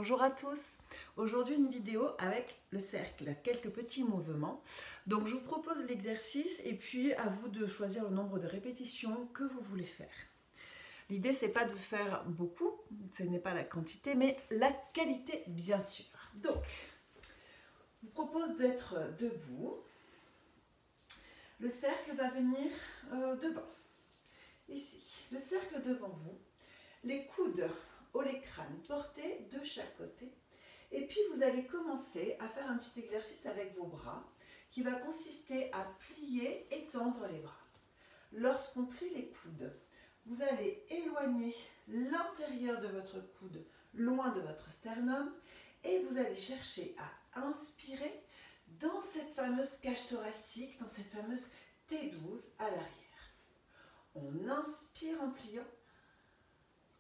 Bonjour à tous. Aujourd'hui une vidéo avec le cercle, quelques petits mouvements. Donc je vous propose l'exercice et puis à vous de choisir le nombre de répétitions que vous voulez faire. L'idée c'est pas de faire beaucoup, ce n'est pas la quantité mais la qualité bien sûr. Donc je vous propose d'être debout. Le cercle va venir devant. Ici, le cercle devant vous, les coudes au crâne portés de chaque côté. Et puis vous allez commencer à faire un petit exercice avec vos bras qui va consister à plier et tendre les bras. Lorsqu'on plie les coudes, vous allez éloigner l'intérieur de votre coude loin de votre sternum et vous allez chercher à inspirer dans cette fameuse cage thoracique, dans cette fameuse T12 à l'arrière. On inspire en pliant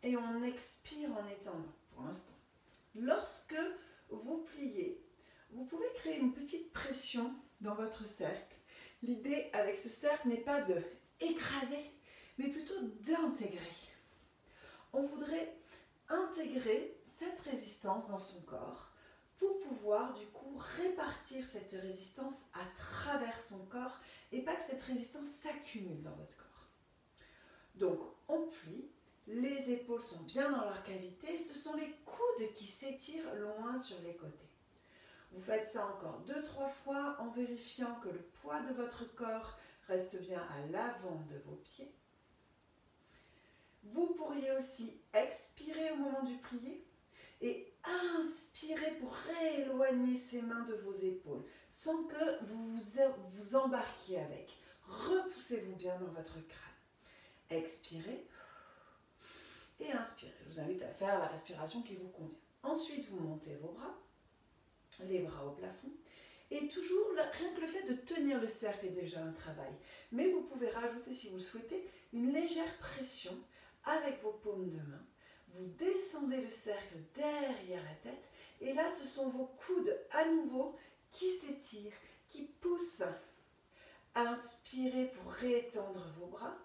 et on expire en étendant pour l'instant. Lorsque vous pliez, vous pouvez créer une petite pression dans votre cercle. L'idée avec ce cercle n'est pas de écraser, mais plutôt d'intégrer. On voudrait intégrer cette résistance dans son corps pour pouvoir du coup répartir cette résistance à travers son corps et pas que cette résistance s'accumule dans votre corps. Donc on plie, les épaules sont bien dans leur cavité, ce sont les coudes qui s'étirent loin sur les côtés. Vous faites ça encore 2-3 fois en vérifiant que le poids de votre corps reste bien à l'avant de vos pieds. Vous pourriez aussi expirer au moment du plié et inspirer pour rééloigner ces mains de vos épaules sans que vous vous embarquiez avec. Repoussez-vous bien dans votre crâne. Expirez et inspirez. Je vous invite à faire la respiration qui vous convient. Ensuite, vous montez vos bras, les bras au plafond. Et toujours, rien que le fait de tenir le cercle est déjà un travail. Mais vous pouvez rajouter, si vous le souhaitez, une légère pression avec vos paumes de main. Vous descendez le cercle derrière la tête. Et là, ce sont vos coudes à nouveau qui s'étirent, qui poussent. Inspirez pour réétendre vos bras.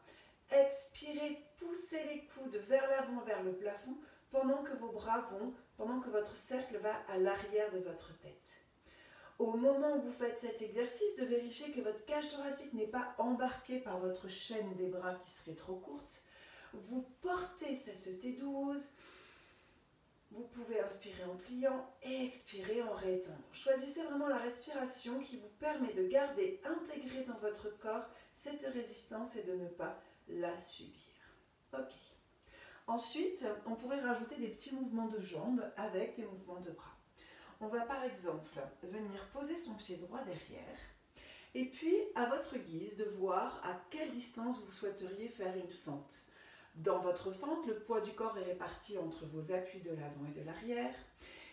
Expirez, poussez les coudes vers l'avant, vers le plafond, pendant que vos bras vont, pendant que votre cercle va à l'arrière de votre tête. Au moment où vous faites cet exercice, de vérifier que votre cage thoracique n'est pas embarquée par votre chaîne des bras qui serait trop courte. Vous portez cette T12. Vous pouvez inspirer en pliant et expirer en réétendant. Choisissez vraiment la respiration qui vous permet de garder intégrée dans votre corps cette résistance et de ne pas la subir. Ok. Ensuite, on pourrait rajouter des petits mouvements de jambes avec des mouvements de bras. On va par exemple venir poser son pied droit derrière et puis à votre guise de voir à quelle distance vous souhaiteriez faire une fente. Dans votre fente, le poids du corps est réparti entre vos appuis de l'avant et de l'arrière.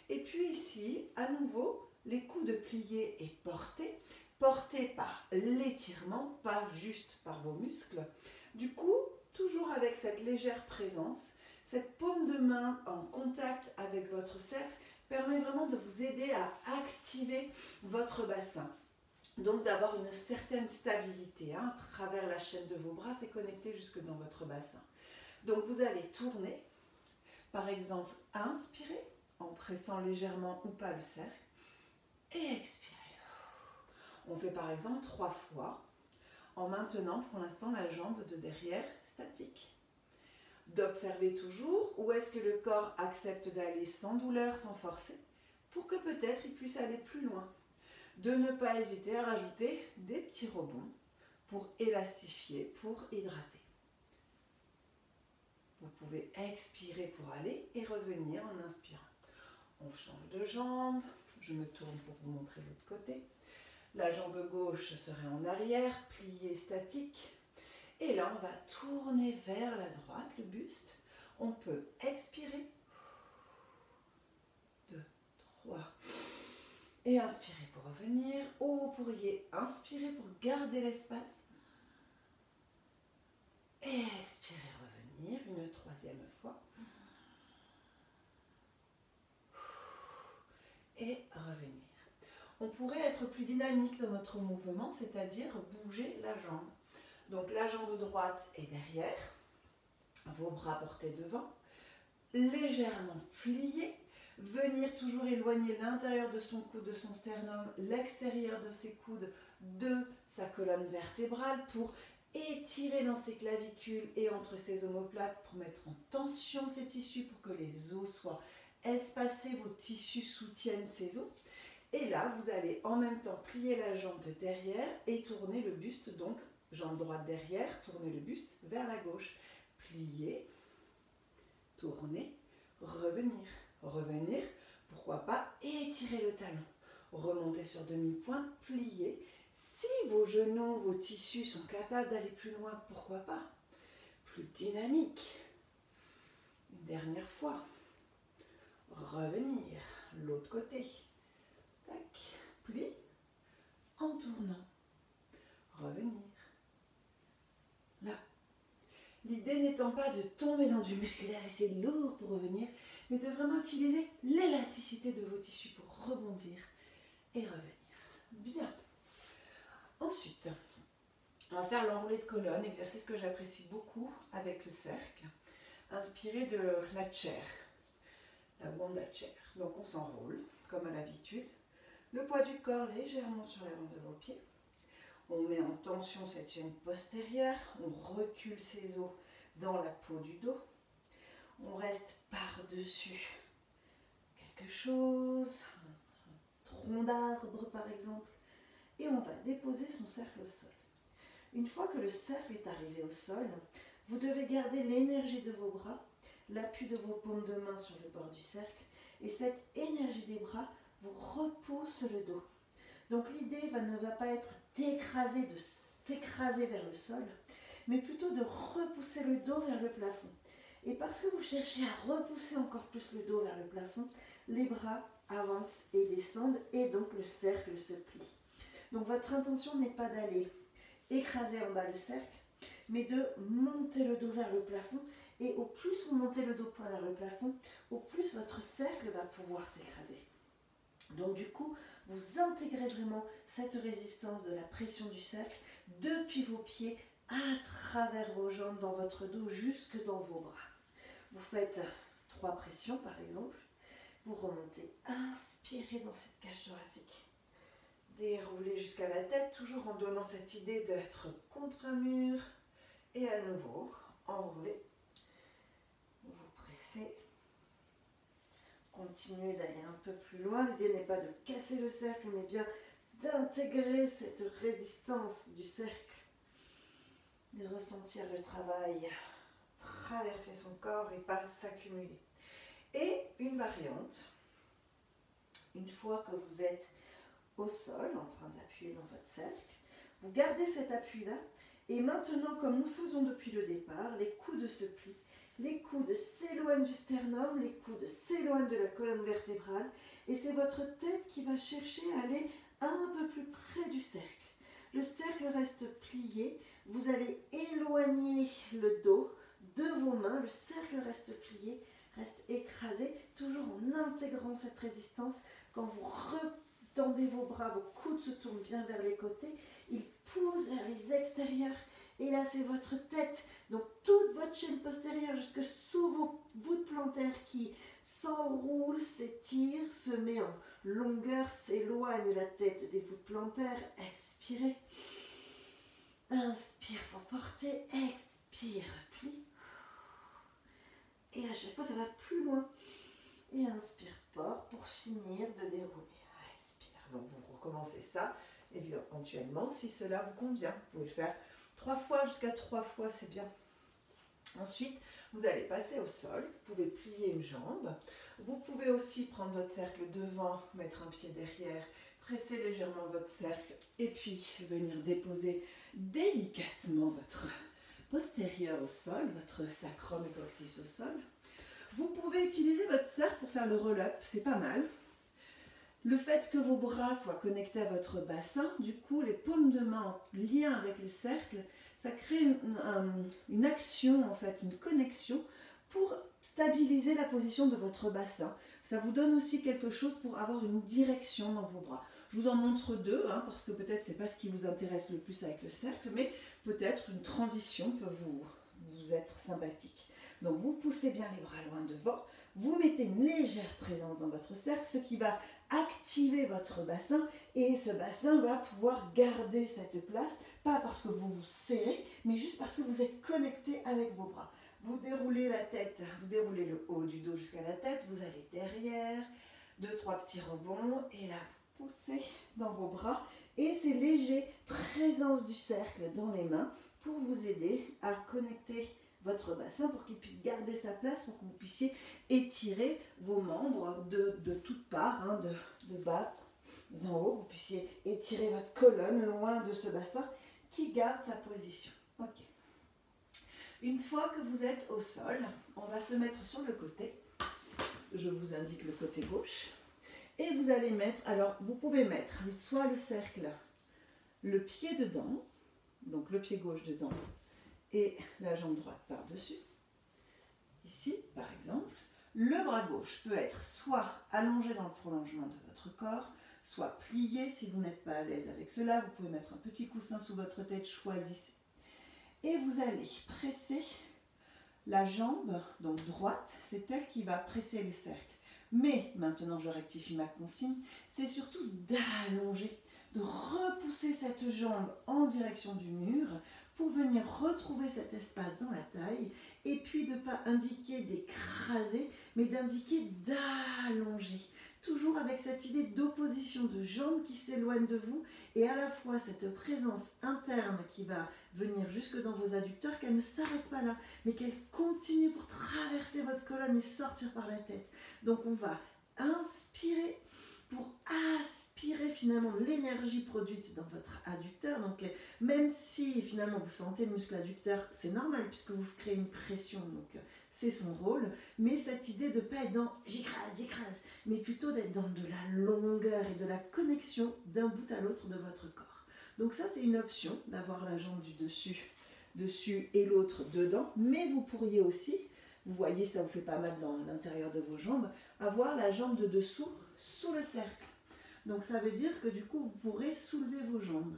Et puis ici, à nouveau, les coudes pliés et portés par l'étirement, pas juste par vos muscles. Du coup, toujours avec cette légère présence, cette paume de main en contact avec votre cercle permet vraiment de vous aider à activer votre bassin. Donc d'avoir une certaine stabilité à travers la chaîne de vos bras, c'est connecté jusque dans votre bassin. Donc vous allez tourner, par exemple inspirer en pressant légèrement ou pas le cercle et expirer. On fait par exemple 3 fois en maintenant pour l'instant la jambe de derrière statique. D'observer toujours où est-ce que le corps accepte d'aller sans douleur, sans forcer, pour que peut-être il puisse aller plus loin. De ne pas hésiter à rajouter des petits rebonds pour élastifier, pour hydrater. Vous pouvez expirer pour aller et revenir en inspirant. On change de jambe, je me tourne pour vous montrer l'autre côté. La jambe gauche serait en arrière, pliée statique. Et là, on va tourner vers la droite, le buste. On peut expirer. 2, 3. Et inspirer pour revenir. Ou vous pourriez inspirer pour garder l'espace. Et expirer, revenir une 3e fois. Et revenir. On pourrait être plus dynamique dans notre mouvement, c'est-à-dire bouger la jambe. Donc la jambe droite est derrière, vos bras portés devant, légèrement pliés. Venir toujours éloigner l'intérieur de son coude, de son sternum, l'extérieur de ses coudes, de sa colonne vertébrale pour étirer dans ses clavicules et entre ses omoplates pour mettre en tension ces tissus pour que les os soient espacés, vos tissus soutiennent ces os. Et là, vous allez en même temps plier la jambe de derrière et tourner le buste, donc jambe droite derrière, tourner le buste vers la gauche. Plier, tourner, revenir, revenir, pourquoi pas étirer le talon, remonter sur demi-pointe, plier. Si vos genoux, vos tissus sont capables d'aller plus loin, pourquoi pas? Plus dynamique. Une dernière fois. Revenir, l'autre côté. Tac, plie, en tournant. Revenir. Là. L'idée n'étant pas de tomber dans du musculaire et c'est lourd pour revenir, mais de vraiment utiliser l'élasticité de vos tissus pour rebondir et revenir. Bien. Ensuite, on va faire l'enroulé de colonne, exercice que j'apprécie beaucoup avec le cercle, inspiré de la chair, la wanda chair. Donc on s'enroule, comme à l'habitude, le poids du corps légèrement sur l'avant de vos pieds. On met en tension cette chaîne postérieure, on recule ses os dans la peau du dos. On reste par-dessus quelque chose, un tronc d'arbre par exemple, et on va déposer son cercle au sol. Une fois que le cercle est arrivé au sol, vous devez garder l'énergie de vos bras, l'appui de vos paumes de main sur le bord du cercle, et cette énergie des bras vous repousse le dos. Donc l'idée ne va pas être d'écraser, de s'écraser vers le sol, mais plutôt de repousser le dos vers le plafond. Et parce que vous cherchez à repousser encore plus le dos vers le plafond, les bras avancent et descendent et donc le cercle se plie. Donc votre intention n'est pas d'aller écraser en bas le cercle, mais de monter le dos vers le plafond. Et au plus vous montez le dos vers le plafond, au plus votre cercle va pouvoir s'écraser. Donc du coup, vous intégrez vraiment cette résistance de la pression du cercle depuis vos pieds à travers vos jambes, dans votre dos, jusque dans vos bras. Vous faites 3 pressions par exemple. Vous remontez, inspirez dans cette cage thoracique. Déroulez jusqu'à la tête, toujours en donnant cette idée d'être contre un mur. Et à nouveau, enroulez. Vous pressez. Continuez d'aller un peu plus loin. L'idée n'est pas de casser le cercle, mais bien d'intégrer cette résistance du cercle. De ressentir le travail traverser son corps et pas s'accumuler. Et une variante, une fois que vous êtes au sol, en train d'appuyer dans votre cercle, vous gardez cet appui-là, et maintenant, comme nous faisons depuis le départ, les coudes se plient, les coudes s'éloignent du sternum, les coudes s'éloignent de la colonne vertébrale, et c'est votre tête qui va chercher à aller un peu plus près du cercle. Le cercle reste plié, vous allez éloigner le dos de vos mains, le cercle reste plié, reste écrasé, toujours en intégrant cette résistance. Quand vous retendez vos bras, vos coudes se tournent bien vers les côtés, ils poussent vers les extérieurs, et là c'est votre tête, donc toute votre chaîne postérieure jusque sous vos voûtes plantaires qui s'enroule, s'étire, se met en longueur, s'éloigne la tête des voûtes plantaires. Expirez. Inspire pour porter, expire, plie. Et à chaque fois, ça va plus loin. Et inspire, porte pour finir de dérouler. Expire. Donc vous recommencez ça, éventuellement, si cela vous convient. Vous pouvez le faire 3 fois, jusqu'à 3 fois, c'est bien. Ensuite, vous allez passer au sol, vous pouvez plier une jambe. Vous pouvez aussi prendre votre cercle devant, mettre un pied derrière, presser légèrement votre cercle et puis venir déposer délicatement votre postérieur au sol, votre sacrum et coccyx au sol. Vous pouvez utiliser votre cercle pour faire le roll-up, c'est pas mal. Le fait que vos bras soient connectés à votre bassin, du coup les paumes de main en lien avec le cercle, ça crée une action, en fait, une connexion pour stabiliser la position de votre bassin. Ça vous donne aussi quelque chose pour avoir une direction dans vos bras. Je vous en montre 2, parce que peut-être ce n'est pas ce qui vous intéresse le plus avec le cercle, mais peut-être une transition peut vous être sympathique. Donc vous poussez bien les bras loin devant, vous mettez une légère présence dans votre cercle, ce qui va activer votre bassin et ce bassin va pouvoir garder cette place, pas parce que vous vous serrez, mais juste parce que vous êtes connecté avec vos bras. Vous déroulez la tête, vous déroulez le haut du dos jusqu'à la tête, vous allez derrière, 2-3 petits rebonds et là vous poussez dans vos bras et c'est léger, présence du cercle dans les mains pour vous aider à connecter votre bassin pour qu'il puisse garder sa place, pour que vous puissiez étirer vos membres de toutes parts, hein, de bas en haut, vous puissiez étirer votre colonne loin de ce bassin qui garde sa position. Ok. Une fois que vous êtes au sol, on va se mettre sur le côté. Je vous indique le côté gauche. Et vous allez mettre, alors vous pouvez mettre soit le cercle, le pied dedans, donc le pied gauche dedans, et la jambe droite par-dessus. Ici, par exemple, le bras gauche peut être soit allongé dans le prolongement de votre corps, soit plié si vous n'êtes pas à l'aise avec cela. Vous pouvez mettre un petit coussin sous votre tête, choisissez. Et vous allez presser la jambe, donc droite, c'est elle qui va presser le cercle. Mais, maintenant je rectifie ma consigne, c'est surtout d'allonger, de repousser cette jambe en direction du mur pour venir retrouver cet espace dans la taille et puis de ne pas indiquer d'écraser, mais d'indiquer d'allonger. Toujours avec cette idée d'opposition de jambes qui s'éloignent de vous et à la fois cette présence interne qui va venir jusque dans vos adducteurs, qu'elle ne s'arrête pas là, mais qu'elle continue pour traverser votre colonne et sortir par la tête. Donc on va inspirer pour aspirer finalement l'énergie produite dans votre adducteur. Donc même si finalement vous sentez le muscle adducteur, c'est normal puisque vous créez une pression, donc c'est son rôle, mais cette idée de ne pas être dans j'écrase, mais plutôt d'être dans de la longueur et de la connexion d'un bout à l'autre de votre corps. Donc ça c'est une option d'avoir la jambe du dessus et l'autre dedans, mais vous pourriez aussi, vous voyez ça vous fait pas mal dans l'intérieur de vos jambes, avoir la jambe de dessous sous le cercle. Donc ça veut dire que du coup vous pourrez soulever vos jambes.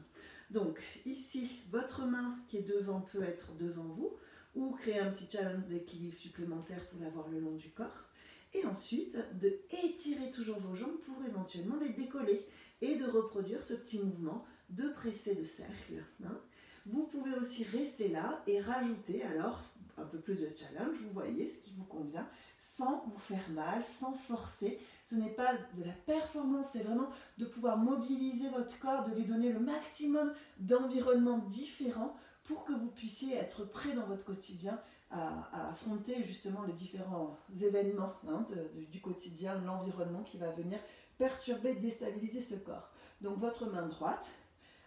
Donc ici votre main qui est devant peut être devant vous ou créer un petit challenge d'équilibre supplémentaire pour l'avoir le long du corps. Et ensuite de étirer toujours vos jambes pour éventuellement les décoller et de reproduire ce petit mouvement de presser le cercle. Hein. Vous pouvez aussi rester là et rajouter alors un peu plus de challenge, vous voyez ce qui vous convient, sans vous faire mal, sans forcer. Ce n'est pas de la performance, c'est vraiment de pouvoir mobiliser votre corps, de lui donner le maximum d'environnements différents pour que vous puissiez être prêt dans votre quotidien à affronter justement les différents événements hein, du quotidien, l'environnement qui va venir perturber, déstabiliser ce corps. Donc votre main droite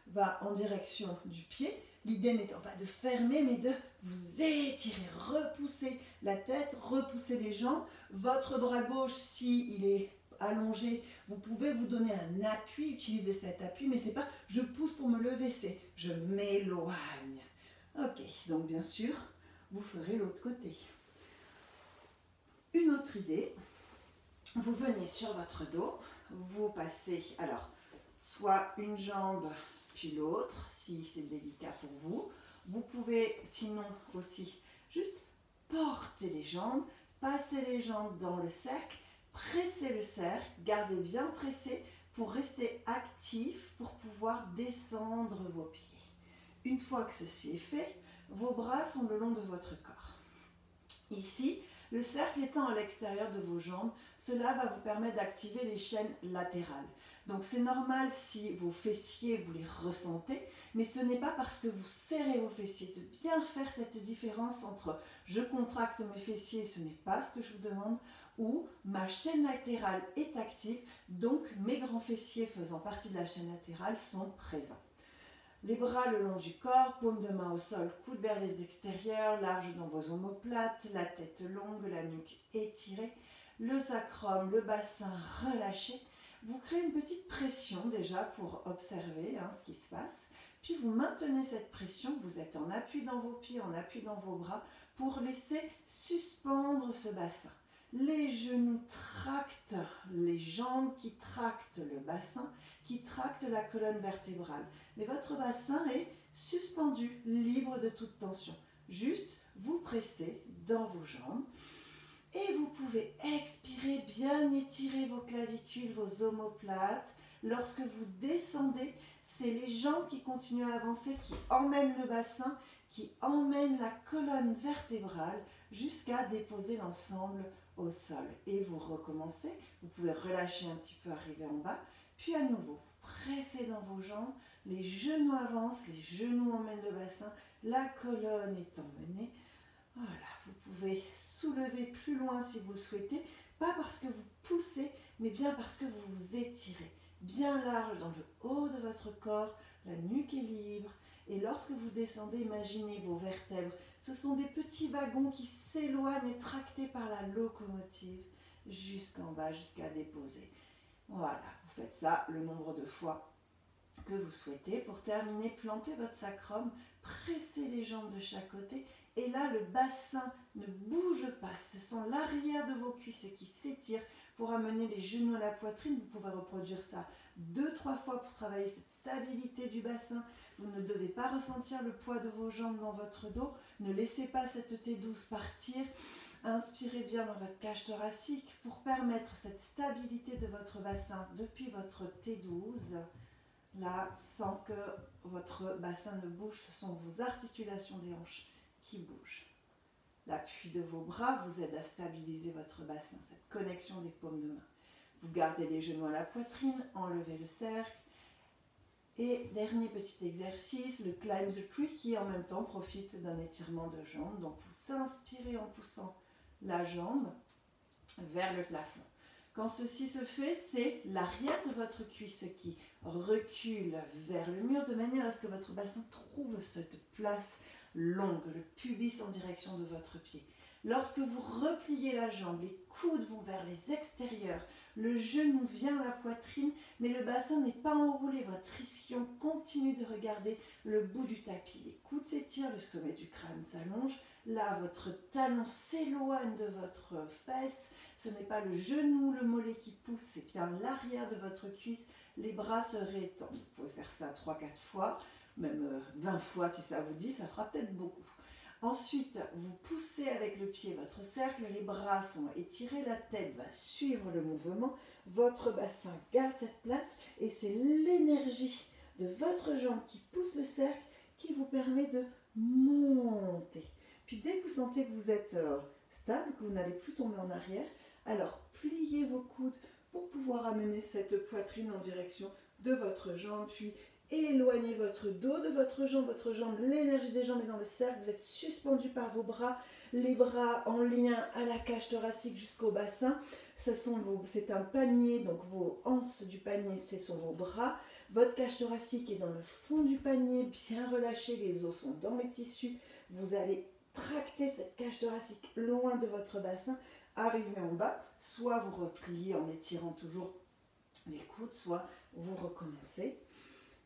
va en direction du pied, l'idée n'étant pas de fermer, mais de vous étirer, repousser la tête, repousser les jambes. Votre bras gauche, s'il est allongé, vous pouvez vous donner un appui, utiliser cet appui, mais c'est pas je pousse pour me lever, c'est je m'éloigne. Ok, donc bien sûr, vous ferez l'autre côté. Une autre idée, vous venez sur votre dos, vous passez, alors, soit une jambe puis l'autre, si c'est délicat pour vous. Vous pouvez sinon aussi juste porter les jambes, passer les jambes dans le cercle, presser le cercle, gardez bien pressé pour rester actif, pour pouvoir descendre vos pieds. Une fois que ceci est fait, vos bras sont le long de votre corps. Ici, le cercle étant à l'extérieur de vos jambes, cela va vous permettre d'activer les chaînes latérales. Donc c'est normal si vos fessiers, vous les ressentez, mais ce n'est pas parce que vous serrez vos fessiers. De bien faire cette différence entre je contracte mes fessiers, ce n'est pas ce que je vous demande, ou ma chaîne latérale est active, donc mes grands fessiers faisant partie de la chaîne latérale sont présents. Les bras le long du corps, paume de main au sol, coude vers les extérieurs, large dans vos omoplates, la tête longue, la nuque étirée, le sacrum, le bassin relâché. Vous créez une petite pression déjà pour observer ce qui se passe. Puis vous maintenez cette pression, vous êtes en appui dans vos pieds, en appui dans vos bras pour laisser suspendre ce bassin. Les genoux tractent les jambes qui tractent le bassin, qui tractent la colonne vertébrale. Mais votre bassin est suspendu, libre de toute tension. Juste, vous pressez dans vos jambes Et vous pouvez expirer, bien étirer vos clavicules, vos omoplates. Lorsque vous descendez, c'est les jambes qui continuent à avancer, qui emmènent le bassin, qui emmènent la colonne vertébrale jusqu'à déposer l'ensemble au sol. Et vous recommencez, vous pouvez relâcher un petit peu, arriver en bas, puis à nouveau, pressez dans vos jambes, les genoux avancent, les genoux emmènent le bassin, la colonne est emmenée. Voilà, vous pouvez soulever plus loin si vous le souhaitez, pas parce que vous poussez, mais bien parce que vous vous étirez. Bien large dans le haut de votre corps, la nuque est libre. Et lorsque vous descendez, imaginez vos vertèbres. Ce sont des petits wagons qui s'éloignent tractés par la locomotive jusqu'en bas, jusqu'à déposer. Voilà, vous faites ça le nombre de fois que vous souhaitez. Pour terminer, plantez votre sacrum, pressez les jambes de chaque côté. Et là, le bassin ne bouge pas. Ce sont l'arrière de vos cuisses qui s'étirent pour amener les genoux à la poitrine. Vous pouvez reproduire ça 2-3 fois pour travailler cette stabilité du bassin. Vous ne devez pas ressentir le poids de vos jambes dans votre dos. Ne laissez pas cette T12 partir. Inspirez bien dans votre cage thoracique pour permettre cette stabilité de votre bassin depuis votre T12. Là, sans que votre bassin ne bouge, ce sont vos articulations des hanches qui bougent. L'appui de vos bras vous aide à stabiliser votre bassin, cette connexion des paumes de main. Vous gardez les genoux à la poitrine, enlevez le cercle. Et dernier petit exercice, le Climb the Tree qui en même temps profite d'un étirement de jambes. Donc vous inspirez en poussant la jambe vers le plafond. Quand ceci se fait, c'est l'arrière de votre cuisse qui recule vers le mur de manière à ce que votre bassin trouve cette place longue, le pubis en direction de votre pied. Lorsque vous repliez la jambe, les coudes vont vers les extérieurs, le genou vient à la poitrine, mais le bassin n'est pas enroulé. Votre ischion continue de regarder le bout du tapis. Les coudes s'étirent, le sommet du crâne s'allonge. Là, votre talon s'éloigne de votre fesse. Ce n'est pas le genou, le mollet qui pousse, c'est bien l'arrière de votre cuisse. Les bras se rétendent. Vous pouvez faire ça 3-4 fois, même 20 fois si ça vous dit, ça fera peut-être beaucoup. Ensuite, vous poussez avec le pied votre cercle, les bras sont étirés, la tête va suivre le mouvement, votre bassin garde cette place et c'est l'énergie de votre jambe qui pousse le cercle qui vous permet de monter. Puis dès que vous sentez que vous êtes stable, que vous n'allez plus tomber en arrière, alors pliez vos coudes pour pouvoir amener cette poitrine en direction de votre jambe, puis éloignez votre dos de votre jambe, l'énergie des jambes est dans le cercle, vous êtes suspendu par vos bras, les bras en lien à la cage thoracique jusqu'au bassin, c'est un panier, donc vos anses du panier, ce sont vos bras, votre cage thoracique est dans le fond du panier, bien relâché, les os sont dans les tissus, vous allez tracter cette cage thoracique loin de votre bassin, arriver en bas, soit vous repliez en étirant toujours les coudes, soit vous recommencez.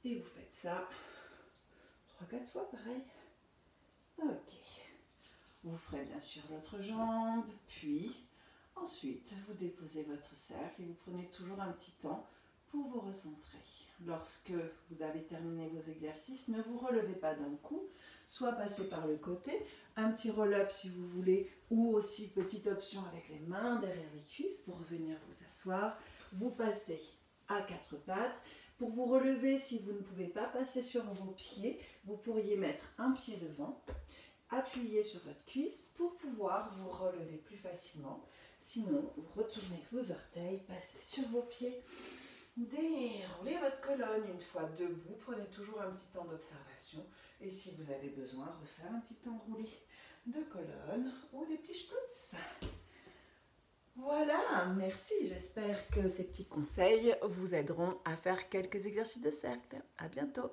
Et vous faites ça 3-4 fois, pareil. Ok. Vous ferez bien sûr l'autre jambe, puis ensuite vous déposez votre cercle et vous prenez toujours un petit temps pour vous recentrer. Lorsque vous avez terminé vos exercices, ne vous relevez pas d'un coup, soit passez par le côté, un petit roll-up si vous voulez, ou aussi petite option avec les mains derrière les cuisses pour revenir vous asseoir. Vous passez à 4 pattes. Pour vous relever, si vous ne pouvez pas passer sur vos pieds, vous pourriez mettre un pied devant, appuyer sur votre cuisse pour pouvoir vous relever plus facilement. Sinon, vous retournez vos orteils, passez sur vos pieds, déroulez votre colonne une fois debout, prenez toujours un petit temps d'observation et si vous avez besoin, refaire un petit enroulé de colonne ou des petits splouts. Voilà, merci. J'espère que ces petits conseils vous aideront à faire quelques exercices de cercle. À bientôt.